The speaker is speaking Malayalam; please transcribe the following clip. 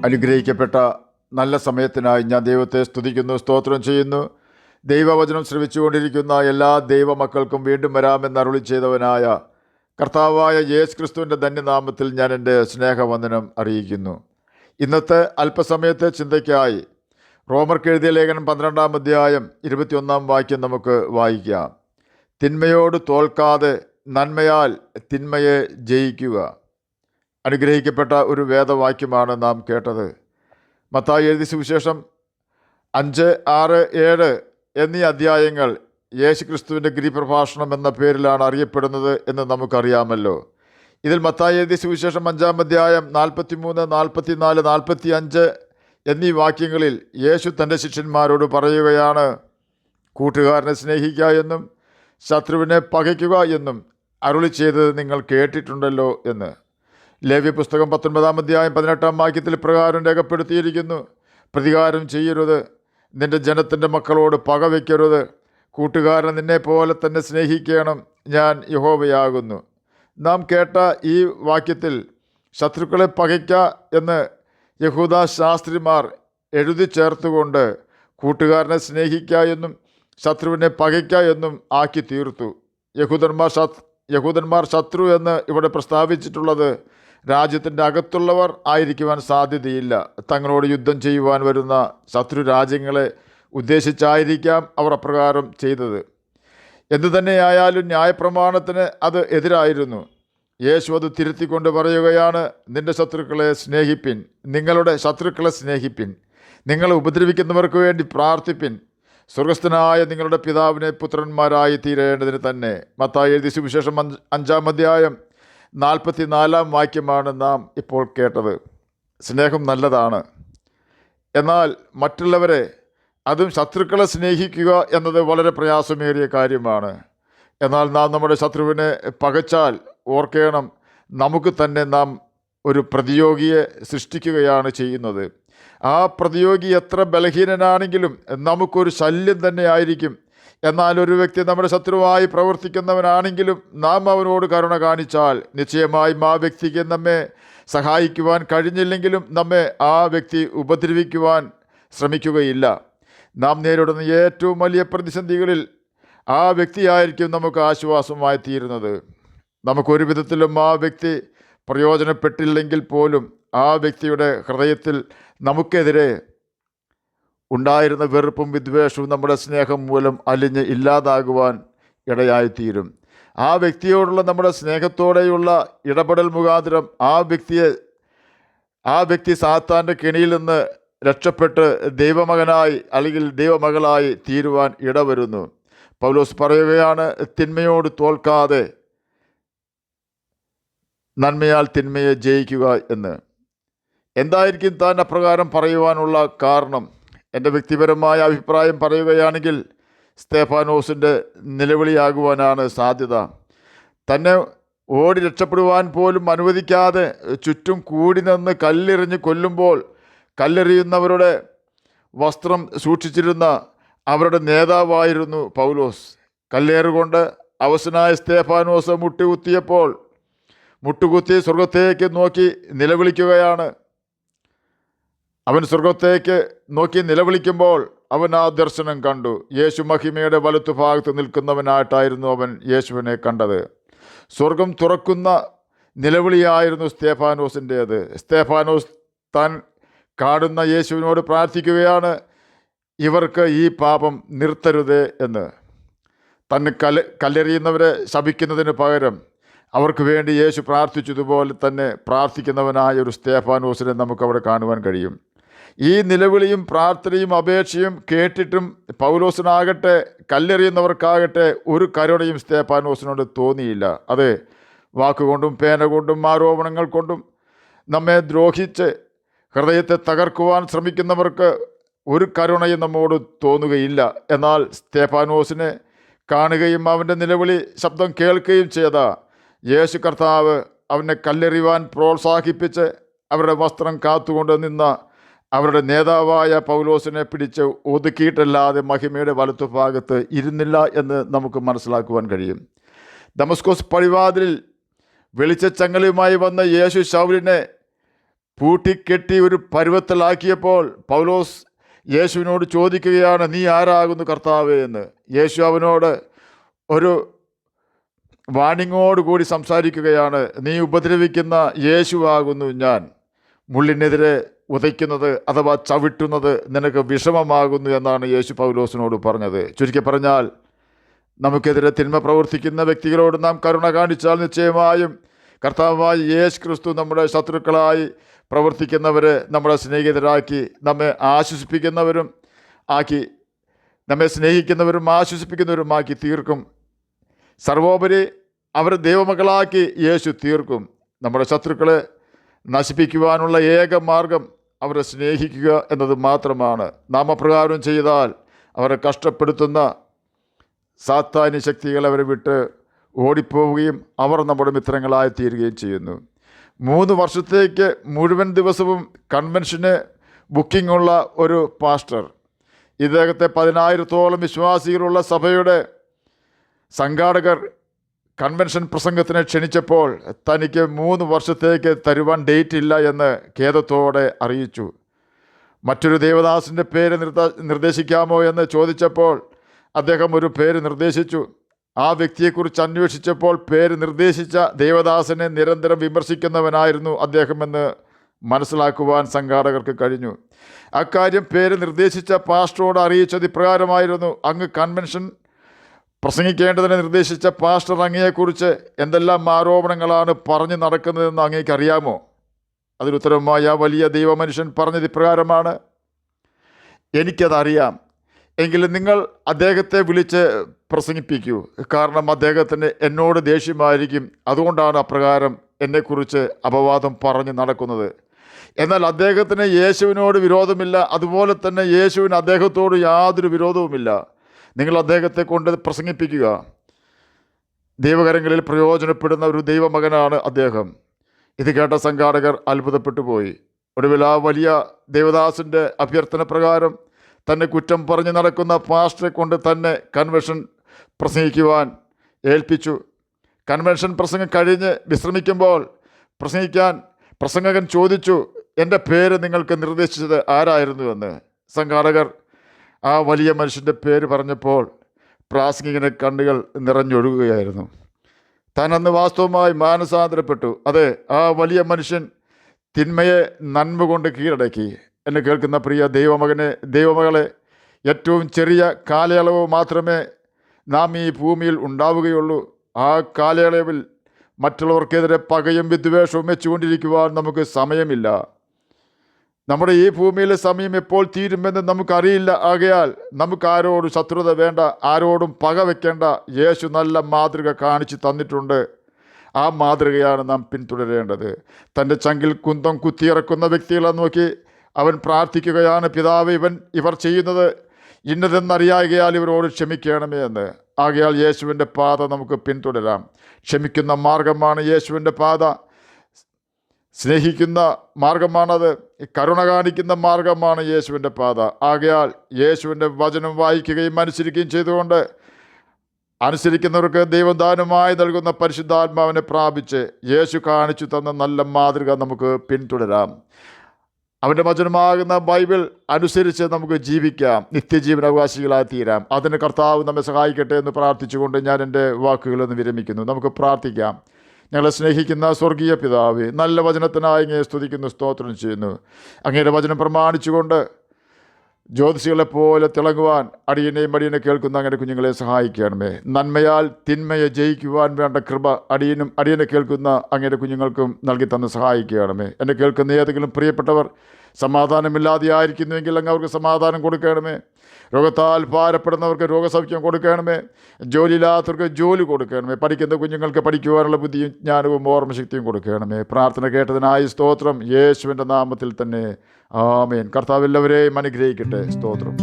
അനുഗ്രഹിക്കപ്പെട്ട നല്ല സമയത്തിനായി ഞാൻ ദൈവത്തെ സ്തുതിക്കുന്നു, സ്തോത്രം ചെയ്യുന്നു. ദൈവവചനം ശ്രവിച്ചുകൊണ്ടിരിക്കുന്ന എല്ലാ ദൈവമക്കൾക്കും വീണ്ടും വരാമെന്ന് അരുളി ചെയ്തവനായ കർത്താവായ യേശു ക്രിസ്തുവിൻ്റെ ധന്യനാമത്തിൽ ഞാൻ എൻ്റെ സ്നേഹവന്ദനം അറിയിക്കുന്നു. ഇന്നത്തെ അല്പസമയത്തെ ചിന്തയ്ക്കായി റോമർക്ക് എഴുതിയ ലേഖനം 12-ാം അധ്യായം 21-ാം വാക്യം നമുക്ക് വായിക്കാം. തിന്മയോട് തോൽക്കാതെ നന്മയാൽ തിന്മയെ ജയിക്കുക. അനുഗ്രഹിക്കപ്പെട്ട ഒരു വേദവാക്യമാണ് നാം കേട്ടത്. മത്തായി എഴുതിയ സുവിശേഷം 5, 6, 7 എന്നീ അധ്യായങ്ങൾ യേശുക്രിസ്തുവിൻ്റെ ഗിരിപ്രഭാഷണം എന്ന പേരിലാണ് അറിയപ്പെടുന്നത് എന്ന് നമുക്കറിയാമല്ലോ. ഇതിൽ മത്തായി എഴുതിയ സുവിശേഷം 5-ാം അധ്യായം 43, 44, 45 എന്നീ വാക്യങ്ങളിൽ യേശു തൻ്റെ ശിഷ്യന്മാരോട് പറയുകയാണ്, കൂട്ടുകാരനെ സ്നേഹിക്കുക എന്നും ശത്രുവിനെ പകയ്ക്കുക എന്നും അരുളി ചെയ്തത് നിങ്ങൾ കേട്ടിട്ടുണ്ടല്ലോ എന്ന്. ലേവ്യ പുസ്തകം 19-ാം അധ്യായം 18-ാം വാക്യത്തിൽ പ്രകാരം രേഖപ്പെടുത്തിയിരിക്കുന്നു, പ്രതികാരം ചെയ്യരുത്, നിന്റെ ജനത്തിൻ്റെ മക്കളോട് പകവയ്ക്കരുത്, കൂട്ടുകാരൻ നിന്നെ പോലെ തന്നെ സ്നേഹിക്കണം, ഞാൻ യഹോവയാകുന്നു. നാം കേട്ട ഈ വാക്യത്തിൽ ശത്രുക്കളെ പകയ്ക്ക എന്ന് യഹൂദ ശാസ്ത്രിമാർ എഴുതി ചേർത്തുകൊണ്ട് കൂട്ടുകാരനെ സ്നേഹിക്കുക എന്നും ശത്രുവിനെ പകയ്ക്ക എന്നും ആക്കി തീർത്തു. യഹൂദന്മാർ ശത്രു എന്ന് ഇവിടെ പ്രസ്താവിച്ചിട്ടുള്ളത് രാജ്യത്തിൻ്റെ അകത്തുള്ളവർ ആയിരിക്കുവാൻ സാധ്യതയില്ല. തങ്ങളോട് യുദ്ധം ചെയ്യുവാൻ വരുന്ന ശത്രു രാജ്യങ്ങളെ ഉദ്ദേശിച്ചായിരിക്കാം അവർ അപ്രകാരം ചെയ്തത്. എന്തു തന്നെയായാലും ന്യായപ്രമാണത്തിന് അത് എതിരായിരുന്നു. യേശു അത് തിരുത്തിക്കൊണ്ട് പറയുകയാണ്, നിന്റെ ശത്രുക്കളെ സ്നേഹിപ്പിൻ, നിങ്ങളുടെ ശത്രുക്കളെ സ്നേഹിപ്പിൻ, നിങ്ങളെ ഉപദ്രവിക്കുന്നവർക്ക് വേണ്ടി പ്രാർത്ഥിപ്പിൻ, സ്വർഗസ്ഥനായ നിങ്ങളുടെ പിതാവിനെ പുത്രന്മാരായി തീരേണ്ടതിന് തന്നെ. മത്തായി എഴുതിയ സുവിശേഷം 5-ാം അധ്യായം 44-ാം വാക്യമാണ് നാം ഇപ്പോൾ കേട്ടത്. സ്നേഹം നല്ലതാണ്, എന്നാൽ മറ്റുള്ളവരെ, അതും ശത്രുക്കളെ സ്നേഹിക്കുക എന്നത് വളരെ പ്രയാസമേറിയ കാര്യമാണ്. എന്നാൽ നാം നമ്മുടെ ശത്രുവിനെ പകച്ചാൽ ഓർക്കണം, നമുക്ക് തന്നെ നാം ഒരു പ്രതിയോഗിയെ സൃഷ്ടിക്കുകയാണ് ചെയ്യുന്നത്. ആ പ്രതിയോഗി എത്ര ബലഹീനനാണെങ്കിലും നമുക്കൊരു ശല്യം തന്നെ ആയിരിക്കും. എന്നാൽ ഒരു വ്യക്തി നമ്മുടെ ശത്രുവായി പ്രവർത്തിക്കുന്നവനാണെങ്കിലും നാം അവനോട് കരുണ കാണിച്ചാൽ നിശ്ചയമായും ആ വ്യക്തിക്ക് നമ്മെ സഹായിക്കുവാൻ കഴിഞ്ഞില്ലെങ്കിലും നമ്മെ ആ വ്യക്തി ഉപദ്രവിക്കുവാൻ ശ്രമിക്കുകയില്ല. നാം നേരിടുന്ന ഏറ്റവും വലിയ പ്രതിസന്ധികളിൽ ആ വ്യക്തിയായിരിക്കും നമുക്ക് ആശ്വാസമായി തീരുന്നത്. നമുക്കൊരു വിധത്തിലും ആ വ്യക്തി പ്രയോജനപ്പെട്ടില്ലെങ്കിൽ പോലും ആ വ്യക്തിയുടെ ഹൃദയത്തിൽ നമുക്കെതിരെ ഉണ്ടായിരുന്ന വെറുപ്പും വിദ്വേഷവും നമ്മുടെ സ്നേഹം മൂലം അലിഞ്ഞ് ഇല്ലാതാകുവാൻ ഇടയായിത്തീരും. ആ വ്യക്തിയോടുള്ള നമ്മുടെ സ്നേഹത്തോടെയുള്ള ഇടപെടൽ മുഖാന്തരം ആ വ്യക്തി സാത്താൻ്റെ കെണിയിൽ നിന്ന് രക്ഷപ്പെട്ട് ദൈവമകനായി അല്ലെങ്കിൽ ദൈവമകളായി തീരുവാൻ ഇടവരുന്നു. പൗലോസ് പറയുകയാണ്, തിന്മയോട് തോൽക്കാതെ നന്മയാൽ തിന്മയെ ജയിക്കുക എന്ന്. എന്തായിരിക്കും താൻ അപ്രകാരം പറയുവാനുള്ള കാരണം? എൻ്റെ വ്യക്തിപരമായ അഭിപ്രായം പറയുകയാണെങ്കിൽ സ്തേഫാനോസിൻ്റെ നിലവിളിയാകുവാനാണ് സാധ്യത. തന്നെ ഓടി രക്ഷപ്പെടുവാൻ പോലും അനുവദിക്കാതെ ചുറ്റും കൂടി നിന്ന് കല്ലെറിഞ്ഞ് കൊല്ലുമ്പോൾ കല്ലെറിയുന്നവരുടെ വസ്ത്രം സൂക്ഷിച്ചിരുന്ന അവരുടെ നേതാവായിരുന്നു പൗലോസ്. കല്ലേറുകൊണ്ട് അവശനായ സ്തേഫാനോസ് മുട്ടുകുത്തി സ്വർഗത്തേക്ക് നോക്കി നിലവിളിക്കുകയാണ്. അവൻ സ്വർഗത്തേക്ക് നോക്കി നിലവിളിക്കുമ്പോൾ അവൻ ആ ദർശനം കണ്ടു. യേശു മഹിമയുടെ വലത്തുഭാഗത്ത് നിൽക്കുന്നവനായിട്ടായിരുന്നു അവൻ യേശുവിനെ കണ്ടത്. സ്വർഗം തുറക്കുന്ന നിലവിളിയായിരുന്നു സ്തേഫാനോസിൻ്റേത്. സ്തേഫാനോസ് താൻ കാണുന്ന യേശുവിനോട് പ്രാർത്ഥിക്കുകയാണ്, ഇവർക്ക് ഈ പാപം നിർത്തരുതേ എന്ന്. തന്നെ കല്ലെറിയുന്നവരെ ശപിക്കുന്നതിന് പകരം അവർക്ക് വേണ്ടി യേശു പ്രാർത്ഥിച്ചതുപോലെ തന്നെ പ്രാർത്ഥിക്കുന്നവനായ ഒരു സ്തേഫാനോസിനെ നമുക്കവിടെ കാണുവാൻ കഴിയും. ഈ നിലവിളിയും പ്രാർത്ഥനയും അപേക്ഷയും കേട്ടിട്ടും പൗലോസിനാകട്ടെ കല്ലെറിയുന്നവർക്കാകട്ടെ ഒരു കരുണയും സ്തേഫാനോസിനോട് തോന്നിയില്ല. അതെ, വാക്കുകൊണ്ടും പേന കൊണ്ടും ആരോപണങ്ങൾ കൊണ്ടും നമ്മെ ദ്രോഹിച്ച് ഹൃദയത്തെ തകർക്കുവാൻ ശ്രമിക്കുന്നവർക്ക് ഒരു കരുണയും നമ്മോട് തോന്നുകയില്ല. എന്നാൽ സ്തേഫാനോസിനെ കാണുകയും അവൻ്റെ നിലവിളി ശബ്ദം കേൾക്കുകയും ചെയ്ത യേശു കർത്താവ് അവനെ കല്ലെറിയുവാൻ പ്രോത്സാഹിപ്പിച്ച് അവരുടെ വസ്ത്രം കാത്തുകൊണ്ട് നിന്ന അവരുടെ നേതാവായ പൗലോസിനെ പിടിച്ച് ഒതുക്കിയിട്ടല്ലാതെ മഹിമയുടെ വലത്തുഭാഗത്ത് ഇരുന്നില്ല എന്ന് നമുക്ക് മനസ്സിലാക്കുവാൻ കഴിയും. ദമസ്കോസ് പടിവാതിലിൽ വെളിച്ചച്ചങ്ങലയുമായി വന്ന യേശു ശൗലിനെ പൂട്ടിക്കെട്ടി ഒരു പരുവത്തിലാക്കിയപ്പോൾ പൗലോസ് യേശുവിനോട് ചോദിക്കുകയാണ്, നീ ആരാകുന്നു കർത്താവേ എന്ന്. യേശു അവനോട് ഒരു വാണിങ്ങോടുകൂടി സംസാരിക്കുകയാണ്, നീ ഉപദ്രവിക്കുന്ന യേശുവാകുന്നു ഞാൻ. മുള്ളിനെതിരെ ഉதைക്കുന്നത് അഥവാ ചവിട്ടുന്നത് നിനക്ക് വിഷമമാകുന്നു എന്നാണ് യേശു പൗലോസിനോട് പറഞ്ഞത്. ചുരുക്കി പറഞ്ഞാൽ, നമുക്കെതിരെ തിന്മ പ്രവർത്തിക്കുന്ന വ്യക്തികളോട് നാം കരുണ കാണിച്ചാൽ നിശ്ചയമായും കർത്താവായ യേശു ക്രിസ്തു നമ്മുടെ ശത്രുക്കളായി പ്രവർത്തിക്കുന്നവരെ നമ്മുടെ സ്നേഹിതരാക്കി നമ്മെ ആശ്വസിപ്പിക്കുന്നവരും ആക്കി, നമ്മെ സ്നേഹിക്കുന്നവരും ആശ്വസിപ്പിക്കുന്നവരുമാക്കി തീർക്കും. സർവോപരി അവരെ ദൈവമക്കളാക്കി യേശു തീർക്കും. നമ്മുടെ ശത്രുക്കളെ നശിപ്പിക്കുവാനുള്ള ഏക മാർഗം അവരെ സ്നേഹിക്കുക എന്നത് മാത്രമാണ്. നാം അപ്രകാരം ചെയ്താൽ അവരെ കഷ്ടപ്പെടുത്തുന്ന സാത്താന്യ ശക്തികൾ അവരെ വിട്ട് ഓടിപ്പോവുകയും അവർ നമ്മുടെ മിത്രങ്ങളായി തീരുകയും ചെയ്യുന്നു. 3 വർഷത്തേക്ക് മുഴുവൻ ദിവസവും കൺവെൻഷന് ബുക്കിംഗ് ഉള്ള ഒരു പാസ്റ്റർ ഇദ്ദേഹത്തെ 10,000-ഓളം വിശ്വാസികളുള്ള സഭയുടെ സംഘാടകർ കൺവെൻഷൻ പ്രസംഗത്തിന് ക്ഷണിച്ചപ്പോൾ തനിക്ക് 3 വർഷത്തേക്ക് തരുവാൻ ഡേറ്റ് ഇല്ല എന്ന് ഖേദത്തോടെ അറിയിച്ചു. മറ്റൊരു ദേവദാസിൻ്റെ പേര് നിർദ്ദേശിക്കാമോ എന്ന് ചോദിച്ചപ്പോൾ അദ്ദേഹം ഒരു പേര് നിർദ്ദേശിച്ചു. ആ വ്യക്തിയെക്കുറിച്ച് അന്വേഷിച്ചപ്പോൾ പേര് നിർദ്ദേശിച്ച ദേവദാസനെ നിരന്തരം വിമർശിക്കുന്നവനായിരുന്നു അദ്ദേഹമെന്ന് മനസ്സിലാക്കുവാൻ സംഘാടകർക്ക് കഴിഞ്ഞു. അക്കാര്യം പേര് നിർദ്ദേശിച്ച പാസ്റ്ററോട് അറിയിച്ചത് ഇപ്രകാരമായിരുന്നു, അങ്ങ് കൺവെൻഷൻ പ്രസംഗിക്കേണ്ടതിന് നിർദ്ദേശിച്ച പാസ്റ്റർ അങ്ങയെക്കുറിച്ച് എന്തെല്ലാം ആരോപണങ്ങളാണ് പറഞ്ഞു നടക്കുന്നതെന്ന് അങ്ങേക്ക് അറിയാമോ? അതിനുത്തരമായി ആ വലിയ ദൈവമനുഷ്യൻ പറഞ്ഞത് ഇപ്രകാരമാണ്, എനിക്കതറിയാം, എങ്കിലും നിങ്ങൾ അദ്ദേഹത്തെ വിളിച്ച് പ്രസംഗിപ്പിക്കൂ. കാരണം അദ്ദേഹത്തിന് എന്നോട് ദേഷ്യമായിരിക്കും. അതുകൊണ്ടാണ് അപ്രകാരം എന്നെക്കുറിച്ച് അപവാദം പറഞ്ഞ് നടക്കുന്നത്. എന്നാൽ അദ്ദേഹത്തിന് യേശുവിനോട് വിരോധമില്ല, അതുപോലെ തന്നെ യേശുവിന് അദ്ദേഹത്തോട് യാതൊരു വിരോധവുമില്ല. നിങ്ങൾ അദ്ദേഹത്തെ കൊണ്ട് പ്രസംഗിപ്പിക്കുക. ദൈവകരങ്ങളിൽ പ്രയോജനപ്പെടുന്ന ഒരു ദൈവമകനാണ് അദ്ദേഹം. ഇത് കേട്ട സംഘാടകർ അത്ഭുതപ്പെട്ടു പോയി. ഒടുവിൽ ആ വലിയ ദേവദാസിൻ്റെ അഭ്യർത്ഥന പ്രകാരം തന്നെ കുറ്റം പറഞ്ഞ് നടക്കുന്ന പാസ്റ്ററെ കൊണ്ട് തന്നെ കൺവെൻഷൻ പ്രസംഗിക്കുവാൻ ഏൽപ്പിച്ചു. കൺവെൻഷൻ പ്രസംഗം കഴിഞ്ഞ് വിശ്രമിക്കുമ്പോൾ പ്രസംഗകൻ ചോദിച്ചു, എൻ്റെ പേര് നിങ്ങൾക്ക് നിർദ്ദേശിച്ചത് ആരായിരുന്നുവെന്ന്. സംഘാടകർ ആ വലിയ മനുഷ്യൻ്റെ പേര് പറഞ്ഞപ്പോൾ പ്രാസംഗികൻ്റെ കണ്ണുകൾ നിറഞ്ഞൊഴുകുകയായിരുന്നു. താൻ അന്ന് വാസ്തവമായി മാനസാന്തരപ്പെട്ടു. അതെ, ആ വലിയ മനുഷ്യൻ തിന്മയെ നന്മ കൊണ്ട് കീഴടക്കി. എന്നെ കേൾക്കുന്ന പ്രിയ ദൈവമകളെ, ഏറ്റവും ചെറിയ കാലയളവ് മാത്രമേ നാം ഈ ഭൂമിയിൽ ഉണ്ടാവുകയുള്ളൂ. ആ കാലയളവിൽ മറ്റുള്ളവർക്കെതിരെ പകയും വിദ്വേഷവും വെച്ചുകൊണ്ടിരിക്കുവാൻ നമുക്ക് സമയമില്ല. നമ്മുടെ ഈ ഭൂമിയിലെ സമയം എപ്പോൾ തീരുമെന്ന് നമുക്കറിയില്ല. ആകയാൽ നമുക്ക് ആരോടും ശത്രുത വേണ്ട, ആരോടും പക വെക്കേണ്ട. യേശു നല്ല മാതൃക കാണിച്ചു തന്നിട്ടുണ്ട്. ആ മാതൃകയാണ് നാം പിന്തുടരേണ്ടത്. തൻ്റെ ചങ്കിൽ കുന്തം കുത്തിയിറക്കുന്ന വ്യക്തികളെ നോക്കി അവൻ പ്രാർത്ഥിക്കുകയാണ്, പിതാവ്, ഇവർ ചെയ്യുന്നത് ഇന്നതെന്നറിയാകയാൽ ഇവരോട് ക്ഷമിക്കണമേ എന്ന്. ആകയാൽ യേശുവിൻ്റെ പാത നമുക്ക് പിന്തുടരാം. ക്ഷമിക്കുന്ന മാർഗമാണ് യേശുവിൻ്റെ പാത. സ്നേഹിക്കുന്ന മാർഗമാണത്. കരുണ കാണിക്കുന്ന മാർഗമാണ് യേശുവിൻ്റെ പാത. ആകയാൽ യേശുവിൻ്റെ വചനം വായിക്കുകയും അനുസരിക്കുകയും ചെയ്തുകൊണ്ട് അനുസരിക്കുന്നവർക്ക് ദൈവദാനമായി നൽകുന്ന പരിശുദ്ധാത്മാവിനെ പ്രാപിച്ച് യേശു കാണിച്ചു തന്ന നല്ല മാതൃക നമുക്ക് പിന്തുടരാം. അവൻ്റെ വചനമാകുന്ന ബൈബിൾ അനുസരിച്ച് നമുക്ക് ജീവിക്കാം, നിത്യജീവൻ അവകാശികളായി തീരാം. അതിന് കർത്താവ് നമ്മെ സഹായിക്കട്ടെ എന്ന് പ്രാർത്ഥിച്ചുകൊണ്ട് ഞാൻ എൻ്റെ വാക്കുകളൊന്ന് വിരമിക്കുന്നു. നമുക്ക് പ്രാർത്ഥിക്കാം. ഞങ്ങളെ സ്നേഹിക്കുന്ന സ്വർഗീയ പിതാവേ, നല്ല വചനത്തിനായി അങ്ങയെ സ്തുതിക്കുന്നു, സ്തോത്രം ചെയ്യുന്നു. അങ്ങയുടെ വചനം പ്രമാണിച്ചുകൊണ്ട് ജ്യോതിഷികളെപ്പോലെ തിളങ്ങുവാൻ അടിയനെ കേൾക്കുന്ന അങ്ങയുടെ കുഞ്ഞുങ്ങളെ സഹായിക്കണമേ. നന്മയാൽ തിന്മയെ ജയിക്കുവാൻ വേണ്ട കൃപ അടിയനെ കേൾക്കുന്ന അങ്ങയുടെ കുഞ്ഞുങ്ങൾക്കും നൽകി തന്ന് സഹായിക്കണമേ. എന്നെ കേൾക്കുന്ന ഏതെങ്കിലും പ്രിയപ്പെട്ടവർ സമാധാനമില്ലാതെ ആയിരിക്കുന്നുവെങ്കിൽ അങ്ങ് അവർക്ക് സമാധാനം കൊടുക്കണമേ. രോഗത്താൽ ഭാരപ്പെടുന്നവർക്ക് രോഗസൗഖ്യം കൊടുക്കണമേ. ജോലിയില്ലാത്തവർക്ക് ജോലി കൊടുക്കണമേ. പഠിക്കുന്ന കുഞ്ഞുങ്ങൾക്ക് പഠിക്കുവാനുള്ള ബുദ്ധിയും ജ്ഞാനവും ഓർമ്മശക്തിയും കൊടുക്കണമേ. പ്രാർത്ഥന കേട്ടതിനായി സ്തോത്രം. യേശുവിൻ്റെ നാമത്തിൽ തന്നെ ആമേൻ. കർത്താവ് എല്ലാവരെയും അനുഗ്രഹിക്കട്ടെ. സ്തോത്രം.